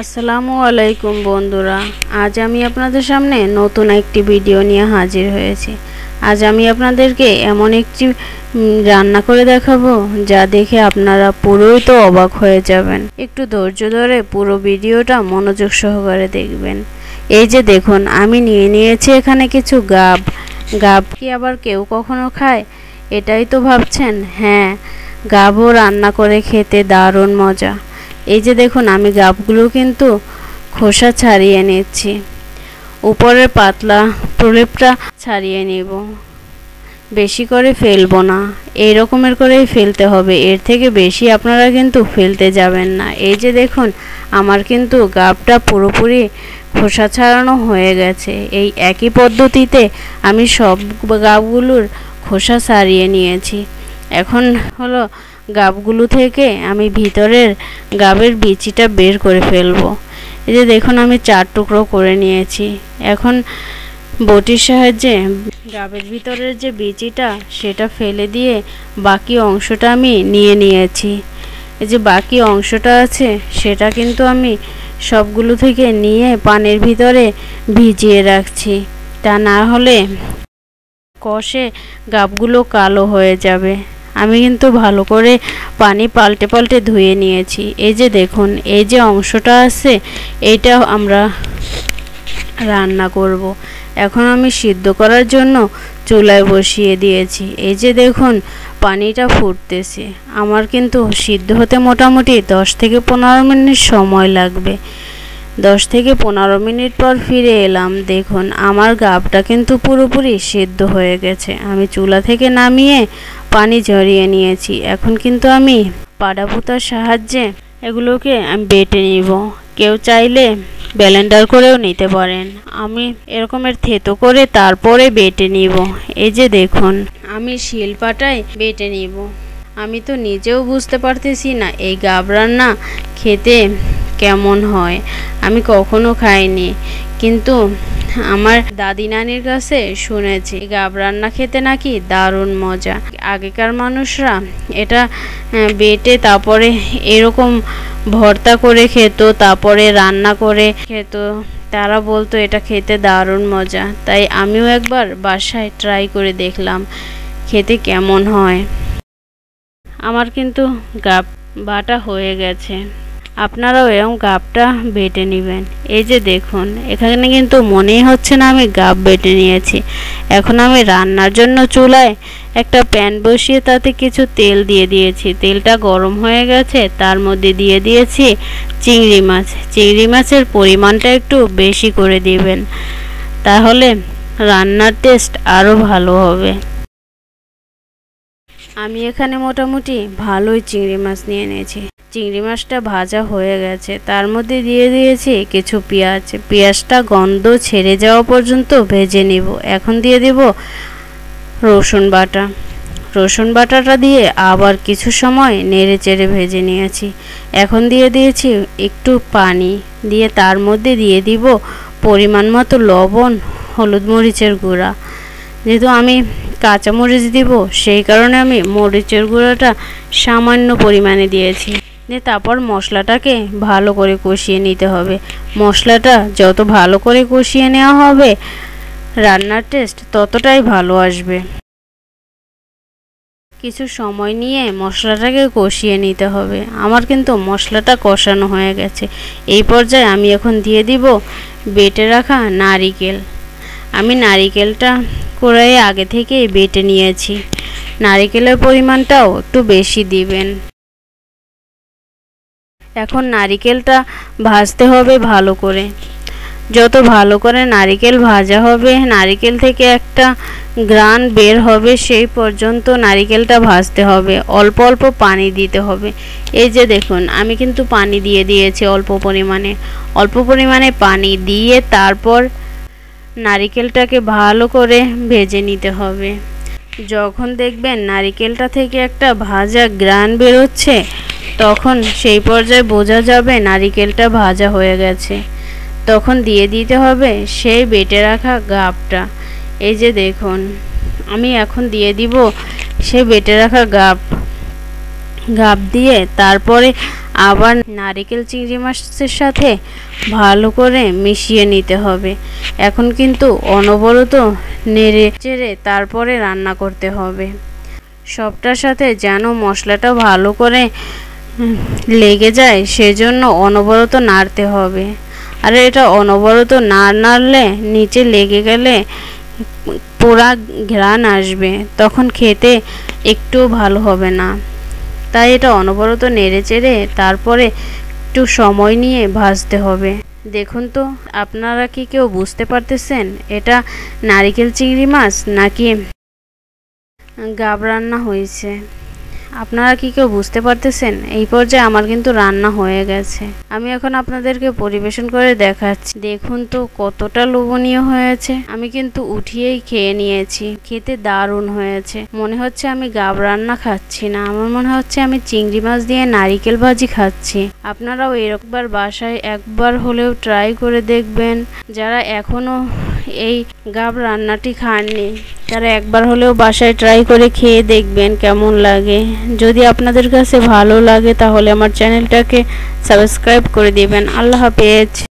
আসসালামু আলাইকুম বন্ধুরা, আজ আমি আপনাদের সামনে নতুন একটি ভিডিও নিয়ে হাজির হয়েছি। আজ আমি আপনাদেরকে এমন একটি রান্না করে দেখাবো যা দেখে আপনারা পুরোই তো অবাক হয়ে যাবেন। একটু ধৈর্য ধরে পুরো ভিডিওটা মনোযোগ সহকারে দেখবেন। এই যে দেখুন, আমি নিয়েছি এখানে কিছু গাব। গাব কি আবার কেউ কখনো খায়? এটাই তো ভাবছেন? হ্যাঁ, গাবও রান্না করে খেতে দারুণ মজা। এই যে দেখুন, আমি গাবগুলো কিন্তু খোসা ছাড়িয়ে নিচ্ছি। উপরের পাতলা প্রলেপটা ছাড়িয়ে নিব, বেশি করে ফেলবো না। এই রকমের করেই ফেলতে হবে, এর থেকে বেশি আপনারা কিন্তু ফেলতে যাবেন না। এই যে দেখুন, আমার কিন্তু গাবটা পুরোপুরি খোসা ছাড়ানো হয়ে গেছে। এই একই পদ্ধতিতে আমি সব গাবগুলোর খোসা ছাড়িয়ে নিয়েছি। এখন হলো গাবগুলো থেকে আমি ভিতরের গাবের বিচিটা বের করে ফেলবো। এই যে দেখুন, আমি 4 টুকরো করে নিয়েছি। এখন বটির সাহায্যে গাবের ভিতরের যে বিচিটা সেটা ফেলে দিয়ে বাকি অংশটা আমি নিয়েছি। এই যে বাকি অংশটা আছে সেটা কিন্তু আমি সবগুলো থেকে নিয়ে পানির ভিতরে ভিজিয়ে রাখছি। তা না হলে কষে গাবগুলো কালো হয়ে যাবে। আমি কিন্তু ভালো করে পানি পাল্টে ধুয়ে নিয়েছি। এই যে দেখুন, এই যে অংশটা আছে এইটা আমরা রান্না করব। এখন আমি সিদ্ধ করার জন্য চুলায় বসিয়ে দিয়েছি। এই যে দেখুন, পানিটা ফুটতেছে। আমার কিন্তু সিদ্ধ হতে মোটামুটি 10 থেকে 15 মিনিট সময় লাগবে। 10 থেকে 15 মিনিট পর ফিরে এলাম। দেখুন, আমার গাবটা কিন্তু পুরোপুরি সিদ্ধ হয়ে গেছে। আমি চুলা থেকে নামিয়ে পানি ঝরিয়ে নিয়েছি। এখন কিন্তু আমি পাটাপুতার সাহায্যে এগুলোকে আমি বেটে নিব। কেউ চাইলে ব্লেন্ডার করেও নিতে পারেন। আমি এরকমের থেতো করে তারপরে বেটে নিব। এই যে দেখুন, আমি শিলপাটায় বেটে নিব। আমি তো নিজেও বুঝতে পারতেছি না এই গাব রান্না খেতে কেমন হয়। আমি কখনো খাইনি, কিন্তু আমার দাদি নানির কাছে শুনেছি গাব রান্না খেতে নাকি দারুণ মজা। আগেকার মানুষরা এটা বেটে তারপরে এরকম ভর্তা করে খেত, তারপরে রান্না করে খেত। তারা বলতো এটা খেতে দারুণ মজা। তাই আমিও একবার বাসায় ট্রাই করে দেখলাম খেতে কেমন হয়। আমার কিন্তু গাব বাটা হয়ে গেছে। আপনারাও এরকম গাবটা বেটে নেবেন। এই যে দেখুন, এখানে কিন্তু মনেই হচ্ছে না আমি গাব বেটে নিয়েছি। এখন আমি রান্নার জন্য চুলায় একটা প্যান বসিয়ে তাতে কিছু তেল দিয়ে দিয়েছি। তেলটা গরম হয়ে গেছে, তার মধ্যে দিয়ে দিয়েছি চিংড়ি মাছ। চিংড়ি মাছের পরিমাণটা একটু বেশি করে দিবেন, তাহলে রান্নার টেস্ট আরও ভালো হবে। আমি এখানে মোটামুটি ভালোই চিংড়ি মাছ নিয়ে নিয়েছি। চিংড়ি মাছটা ভাজা হয়ে গেছে, তার মধ্যে দিয়ে দিয়েছি কিছু পেঁয়াজ। পেঁয়াজটা গন্ধ ছেড়ে যাওয়া পর্যন্ত ভেজে নিব। এখন দিয়ে দেব রসুন বাটা। রসুন বাটাটা দিয়ে আবার কিছু সময় নেড়ে চেড়ে ভেজে নিয়েছি। এখন দিয়ে দিয়েছি একটু পানি, দিয়ে তার মধ্যে দিয়ে দিব পরিমাণ মতো লবণ, হলুদ মরিচের গুঁড়া। যেহেতু আমি কাঁচামরিচ দিব, সেই কারণে আমি মরিচের গুঁড়োটা সামান্য পরিমাণে দিয়েছি। দিয়ে তারপর মশলাটাকে ভালো করে কষিয়ে নিতে হবে। মশলাটা যত ভালো করে কষিয়ে নেওয়া হবে, রান্নার টেস্ট ততটাই ভালো আসবে। কিছু সময় নিয়ে মশলাটাকে কষিয়ে নিতে হবে। আমার কিন্তু মশলাটা কষানো হয়ে গেছে। এই পর্যায়ে আমি এখন দিয়ে দিব বেটে রাখা নারিকেল। আমি নারিকেলটা কড়াইয়ে আগে থেকে বেটে নিয়েছি। নারিকেলের পরিমাণটাও একটু বেশি দিবেন। এখন নারিকেলটা ভাজতে হবে ভালো করে। যত ভালো করে নারিকেল ভাজা হবে, নারিকেল থেকে একটা ঘ্রাণ বের হবে, সেই পর্যন্ত নারিকেলটা ভাজতে হবে। অল্প অল্প পানি দিতে হবে। এই যে দেখুন, আমি কিন্তু পানি দিয়ে দিয়েছি অল্প পরিমাণে পানি দিয়ে তারপর নারিকেলটাকে ভালো করে ভেজে নিতে হবে। যখন দেখবেন নারিকেলটা থেকে একটা ভাজা ঘ্রাণ বেরোচ্ছে, তখন সেই পর্যায়ে বোঝা যাবে নারিকেলটা ভাজা হয়ে গেছে। তখন দিয়ে দিতে হবে সেই বেটে রাখা গাবটা। এই যে দেখুন, আমি এখন দিয়ে দিব সেই বেটে রাখা গাব। গাব দিয়ে তারপরে আবার নারকেল চিংড়ি মাছের সাথে ভালো করে মিশিয়ে নিতে হবে। এখন কিন্তু অনবরত নেড়ে চেড়ে তারপরে রান্না করতে হবে। সবটার সাথে যেন মশলাটা ভালো করে লেগে যায়, সেজন্য অনবরত নাড়তে হবে। আর এটা অনবরত না নাড়লে নিচে লেগে গেলে পোড়া ঘ্রাণ আসবে, তখন খেতে একটু ভালো হবে না। তাই এটা অনবরত নেড়ে চেড়ে তারপরে একটু সময় নিয়ে ভাজতে হবে। দেখুন তো আপনারা কি কেউ বুঝতে পারতেছেন এটা নারকেল চিংড়ি মাছ নাকি গাব রান্না হয়েছে? আপনারা কি কেউ বুঝতে পারতেছেন? এই পর্যায়ে আমার কিন্তু রান্না হয়ে গেছে। আমি এখন আপনাদেরকে পরিবেশন করে দেখাচ্ছি। দেখুন তো কতটা লোভনীয় হয়েছে। আমি কিন্তু উঠিয়েই খেয়ে নিয়েছি। খেতে দারুণ হয়েছে। মনে হচ্ছে আমি গাব রান্না খাচ্ছি না, আমার মনে হচ্ছে আমি চিংড়ি মাছ দিয়ে নারিকেল ভাজি খাচ্ছি। আপনারাও এরকমবার বাসায় একবার হলেও ট্রাই করে দেখবেন। যারা এখনো এই গাব রান্নাটি খাননি তারা একবার হলেও বাসায় ট্রাই করে খেয়ে দেখবেন কেমন লাগে। যদি আপনাদের কাছে ভালো লাগে তাহলে আমার চ্যানেলটাকে সাবস্ক্রাইব করে দিবেন। আল্লাহ হাফেজ।